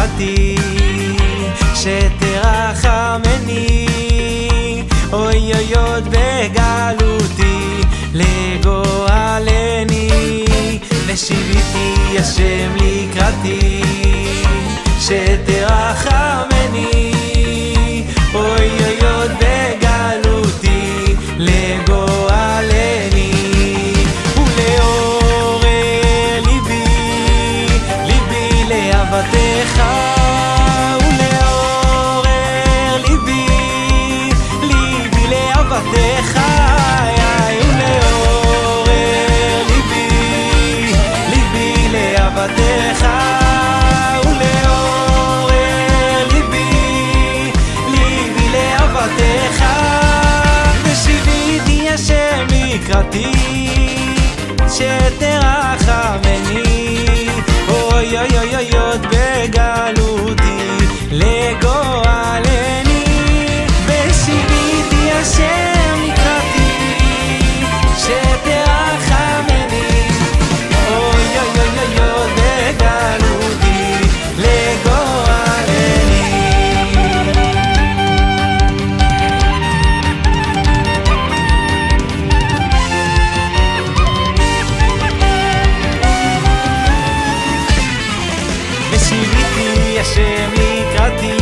לקראתי, שתרחמני, אוי אוי עוד בגלותי, לגואלני, ושיביתי השם לקראתי, שתרחמני, אוי אוי עוד בגלותי, לגואלני, ולעורר ליבי, ליבי לאהבתך, ולעורר ליבי, ליבי לאהבתך, ולעורר ליבי, ליבי לאהבתך, ולעורר ליבי, ליבי לאהבתך, ושיביתי השם לקראתי, שתרחמני, אוי אוי אוי אוי עוד בגלותי, לגואלני, ושיביתי השם לקראתי, שתרחמני, אוי אוי אוי אוי עוד בגלותי, לגואלני. ושיביתי השם לקראתי,